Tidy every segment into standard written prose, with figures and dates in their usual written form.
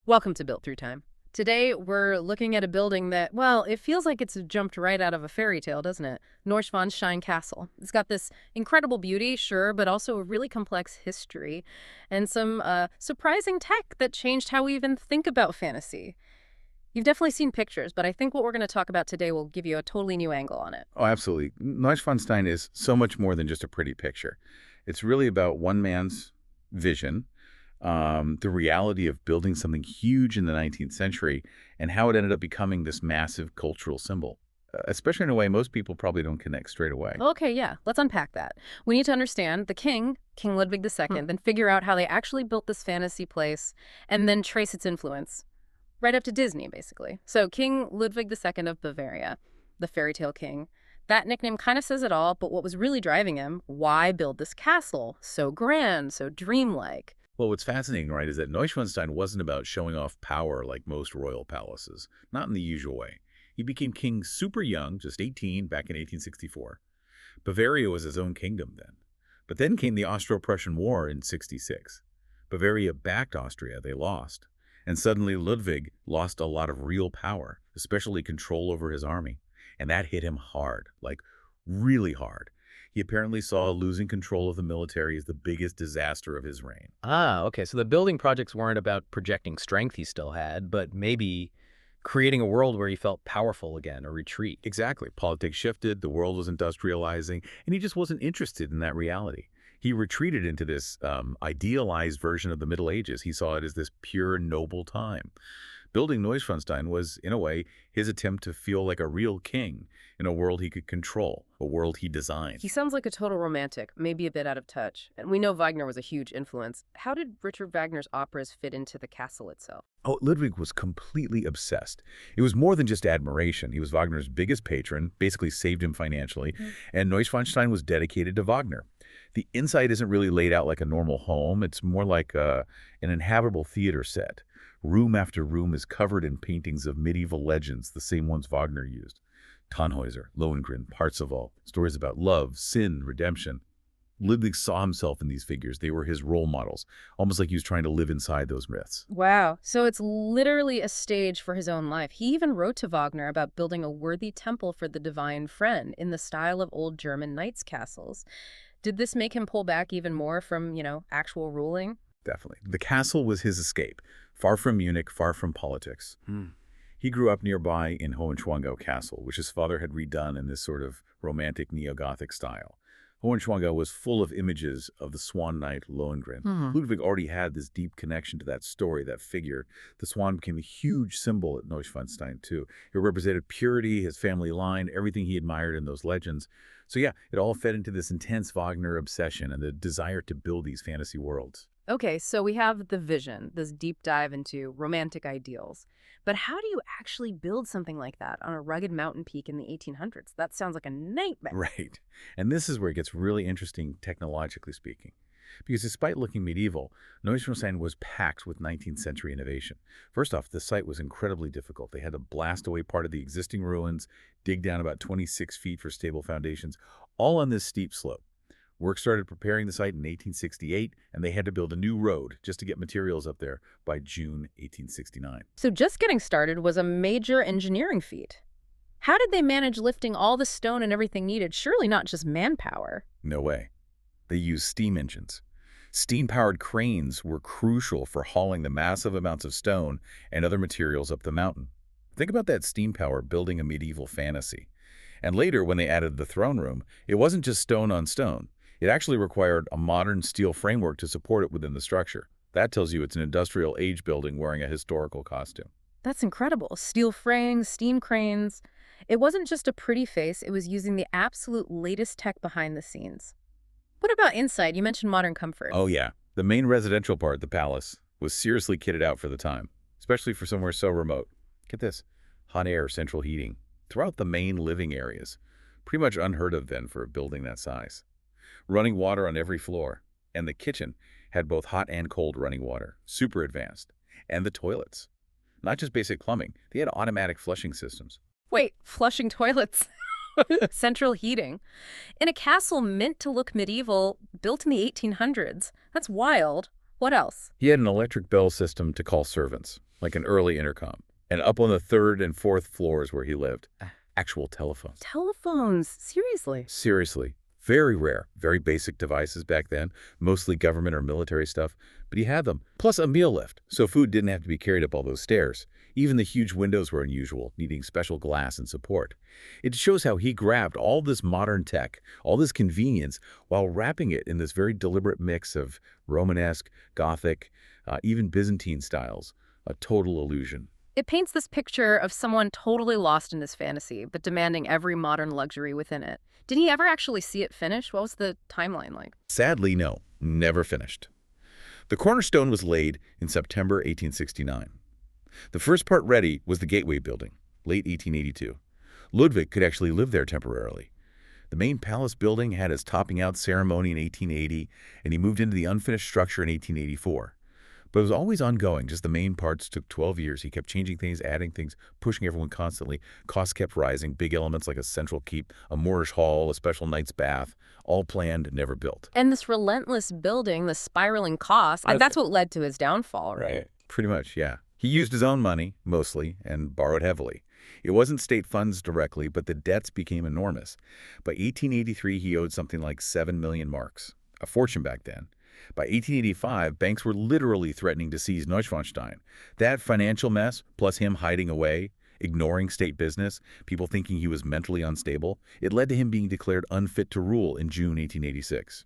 Welcome to Built Through Time. Today, we're looking at a building that, well, it feels like it's jumped right out of a fairy tale, doesn't it? Neuschwanstein Castle. It's got this incredible beauty, sure, but also a really complex history and some surprising tech that changed how we even think about fantasy. You've definitely seen pictures, but I think what we're going to talk about today will give you a totally new angle on it. Oh, absolutely. Neuschwanstein is so much more than just a pretty picture. It's really about one man's vision, the reality of building something huge in the 19th century, and how it ended up becoming this massive cultural symbol, especially in a way most people probably don't connect straight away. Okay, yeah, let's unpack that. We need to understand the king, King Ludwig II, then figure out how they actually built this fantasy place, and then trace its influence. Right up to Disney, basically. So King Ludwig II of Bavaria, the fairy tale king, that nickname kind of says it all, but what was really driving him, why build this castle? So grand, so dreamlike. Well, what's fascinating, right, is that Neuschwanstein wasn't about showing off power like most royal palaces, not in the usual way. He became king super young, just 18, back in 1864. Bavaria was his own kingdom then. But then came the Austro-Prussian War in 66. Bavaria backed Austria, they lost. And suddenly Ludwig lost a lot of real power, especially control over his army. And that hit him hard, like really hard. He apparently saw losing control of the military as the biggest disaster of his reign. Ah, okay. So the building projects weren't about projecting strength he still had, but maybe creating a world where he felt powerful again, a retreat. Exactly. Politics shifted, the world was industrializing, and he just wasn't interested in that reality. He retreated into this idealized version of the Middle Ages. He saw it as this pure, noble time. Building Neuschwanstein was, in a way, his attempt to feel like a real king in a world he could control, a world he designed. He sounds like a total romantic, maybe a bit out of touch. And we know Wagner was a huge influence. How did Richard Wagner's operas fit into the castle itself? Oh, Ludwig was completely obsessed. It was more than just admiration. He was Wagner's biggest patron, basically saved him financially, and Neuschwanstein was dedicated to Wagner. The inside isn't really laid out like a normal home. It's more like an inhabitable theater set. Room after room is covered in paintings of medieval legends, the same ones Wagner used. Tannhäuser, Lohengrin, Parzival, stories about love, sin, redemption. Ludwig saw himself in these figures. They were his role models, almost like he was trying to live inside those myths. Wow. So it's literally a stage for his own life. He even wrote to Wagner about building a worthy temple for the divine friend in the style of old German knights' castles. Did this make him pull back even more from, actual ruling? Definitely. The castle was his escape, far from Munich, far from politics. He grew up nearby in Hohenschwangau Castle, which his father had redone in this sort of romantic neo-Gothic style. Hohenschwangau was full of images of the swan knight Lohengrin. Ludwig already had this deep connection to that story, that figure. The swan became a huge symbol at Neuschwanstein, too. It represented purity, his family line, everything he admired in those legends. So yeah, it all fed into this intense Wagner obsession and the desire to build these fantasy worlds. Okay, so we have the vision, this deep dive into romantic ideals. But how do you actually build something like that on a rugged mountain peak in the 1800s? That sounds like a nightmare. Right. And this is where it gets really interesting technologically speaking. Because despite looking medieval, Neuschwanstein was packed with 19th century innovation. First off, the site was incredibly difficult. They had to blast away part of the existing ruins, dig down about 26 feet for stable foundations, all on this steep slope. Work started preparing the site in 1868, and they had to build a new road just to get materials up there by June 1869. So just getting started was a major engineering feat. How did they manage lifting all the stone and everything needed? Surely not just manpower. No way. They used steam engines. Steam-powered cranes were crucial for hauling the massive amounts of stone and other materials up the mountain. Think about that steam power building a medieval fantasy. And later, when they added the throne room, it wasn't just stone on stone. It actually required a modern steel framework to support it within the structure. That tells you it's an industrial age building wearing a historical costume. That's incredible. Steel frames, steam cranes. It wasn't just a pretty face, it was using the absolute latest tech behind the scenes. What about inside? You mentioned modern comfort. Oh yeah, the main residential part, the palace, was seriously kitted out for the time, especially for somewhere so remote. Get this, hot air, central heating, throughout the main living areas. Pretty much unheard of then for a building that size. Running water on every floor, and the kitchen had both hot and cold running water, super advanced. And the toilets. Not just basic plumbing, they had automatic flushing systems. Wait, flushing toilets. Central heating. In a castle meant to look medieval, built in the 1800s. That's wild. What else? He had an electric bell system to call servants. like an early intercom. And up on the third and fourth floors where he lived, actual telephones. Telephones, seriously. Seriously. Very rare, very basic devices back then, mostly government or military stuff, but he had them. Plus a meal lift, so food didn't have to be carried up all those stairs. Even the huge windows were unusual, needing special glass and support. It shows how he grabbed all this modern tech, all this convenience, while wrapping it in this very deliberate mix of Romanesque, Gothic, even Byzantine styles. A total illusion. It paints this picture of someone totally lost in his fantasy, but demanding every modern luxury within it. Did he ever actually see it finish? What was the timeline like? Sadly, no, never finished. The cornerstone was laid in September 1869. The first part ready was the Gateway Building, late 1882. Ludwig could actually live there temporarily. The main palace building had its topping out ceremony in 1880, and he moved into the unfinished structure in 1884. But it was always ongoing. Just the main parts took 12 years. He kept changing things, adding things, pushing everyone constantly. Costs kept rising. Big elements like a central keep, a Moorish hall, a special knight's bath, all planned, never built. And this relentless building, the spiraling costs, that's what led to his downfall, right? Pretty much, yeah. He used his own money, mostly, and borrowed heavily. It wasn't state funds directly, but the debts became enormous. By 1883, he owed something like 7 million marks, a fortune back then. By 1885, banks were literally threatening to seize Neuschwanstein. That financial mess, plus him hiding away, ignoring state business, people thinking he was mentally unstable, it led to him being declared unfit to rule in June 1886.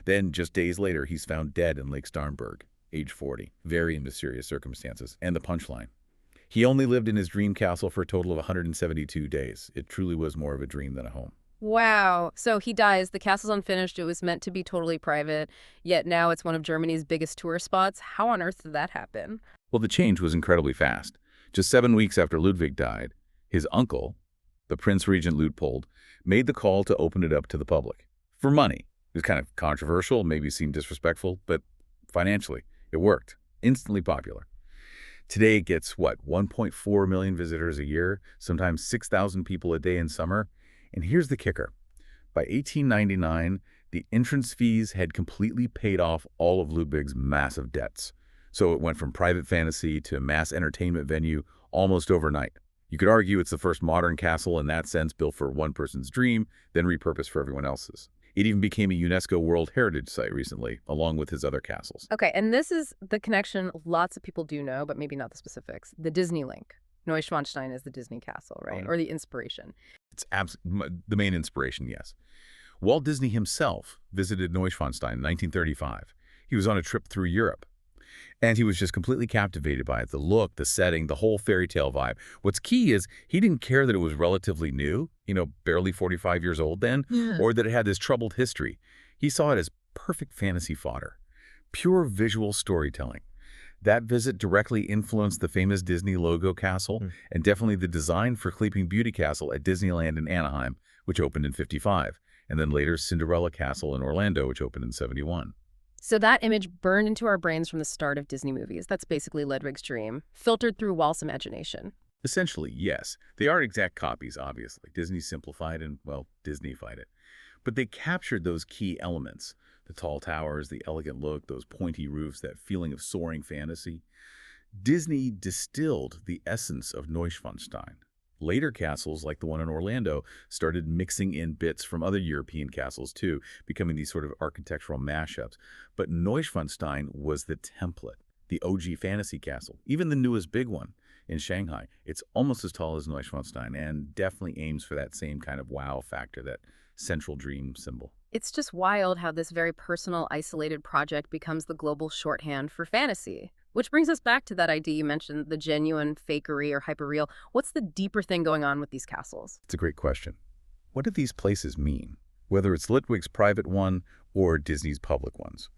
Then, just days later, he's found dead in Lake Starnberg, age 40. Very mysterious circumstances. And the punchline. He only lived in his dream castle for a total of 172 days. It truly was more of a dream than a home. Wow. So he dies. The castle's unfinished. It was meant to be totally private, yet now it's one of Germany's biggest tourist spots. How on earth did that happen? Well, the change was incredibly fast. Just 7 weeks after Ludwig died, his uncle, the Prince Regent Luitpold, made the call to open it up to the public. For money. It was kind of controversial, maybe seemed disrespectful, but financially, it worked. Instantly popular. Today it gets, 1.4 million visitors a year, sometimes 6,000 people a day in summer. And here's the kicker. By 1899, the entrance fees had completely paid off all of Ludwig's massive debts. So it went from private fantasy to mass entertainment venue almost overnight. You could argue it's the first modern castle in that sense, built for one person's dream, then repurposed for everyone else's. It even became a UNESCO World Heritage Site recently, along with his other castles. Okay, and this is the connection lots of people do know, but maybe not the specifics. The Disney link. Neuschwanstein is the Disney castle, right? Or the inspiration. It's the main inspiration, yes. Walt Disney himself visited Neuschwanstein in 1935. He was on a trip through Europe. And he was just completely captivated by it. The look, the setting, the whole fairy tale vibe. What's key is he didn't care that it was relatively new, barely 45 years old then, or that it had this troubled history. He saw it as perfect fantasy fodder, pure visual storytelling. That visit directly influenced the famous Disney logo castle and definitely the design for Sleeping Beauty Castle at Disneyland in Anaheim, which opened in '55, and then later Cinderella Castle in Orlando, which opened in '71. So that image burned into our brains from the start of Disney movies. That's basically Ludwig's dream, filtered through Walt's imagination. Essentially, yes. They aren't exact copies, obviously. Disney simplified and, Disneyfied it. But they captured those key elements. The tall towers, the elegant look, those pointy roofs, that feeling of soaring fantasy. Disney distilled the essence of Neuschwanstein. Later castles, like the one in Orlando, started mixing in bits from other European castles too, becoming these sort of architectural mashups. But Neuschwanstein was the template, the OG fantasy castle, even the newest big one in Shanghai. It's almost as tall as Neuschwanstein and definitely aims for that same kind of wow factor, that central dream symbol. It's just wild how this very personal, isolated project becomes the global shorthand for fantasy. Which brings us back to that idea you mentioned, the genuine, fakery, or hyperreal. What's the deeper thing going on with these castles? It's a great question. What do these places mean? Whether it's Ludwig's private one or Disney's public ones.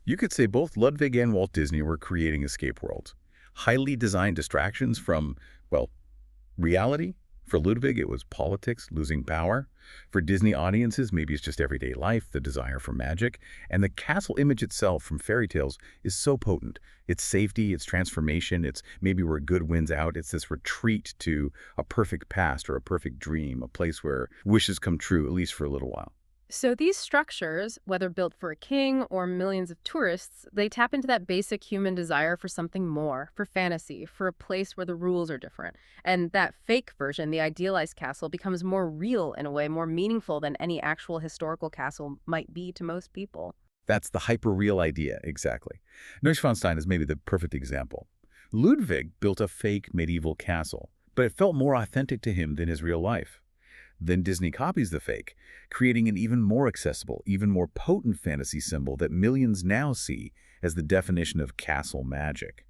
You could say both Ludwig and Walt Disney were creating escape worlds. Highly designed distractions from, reality. For Ludwig, it was politics, losing power. For Disney audiences, maybe it's just everyday life, the desire for magic. And the castle image itself from fairy tales is so potent. It's safety, it's transformation, it's maybe where good wins out. It's this retreat to a perfect past or a perfect dream, a place where wishes come true, at least for a little while. So these structures, whether built for a king or millions of tourists, they tap into that basic human desire for something more, for fantasy, for a place where the rules are different. And that fake version, the idealized castle, becomes more real in a way, more meaningful than any actual historical castle might be to most people. That's the hyper-real idea, exactly. Neuschwanstein is maybe the perfect example. Ludwig built a fake medieval castle, but it felt more authentic to him than his real life. Then Disney copies the fake, creating an even more accessible, even more potent fantasy symbol that millions now see as the definition of castle magic.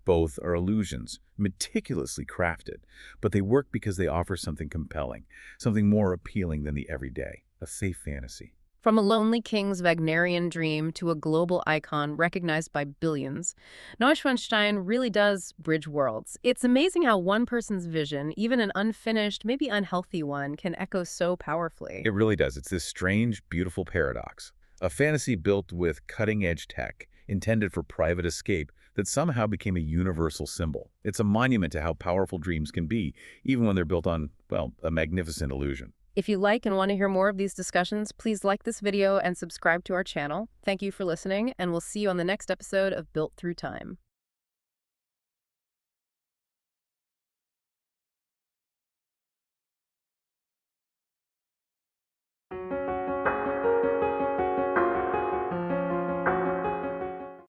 Both are illusions, meticulously crafted, but they work because they offer something compelling, something more appealing than the everyday, a safe fantasy. From a lonely king's Wagnerian dream to a global icon recognized by billions, Neuschwanstein really does bridge worlds. It's amazing how one person's vision, even an unfinished, maybe unhealthy one, can echo so powerfully. It really does. It's this strange, beautiful paradox. A fantasy built with cutting-edge tech, intended for private escape, that somehow became a universal symbol. It's a monument to how powerful dreams can be, even when they're built on, well, a magnificent illusion. If you like and want to hear more of these discussions, please like this video and subscribe to our channel. Thank you for listening, and we'll see you on the next episode of Built Through Time.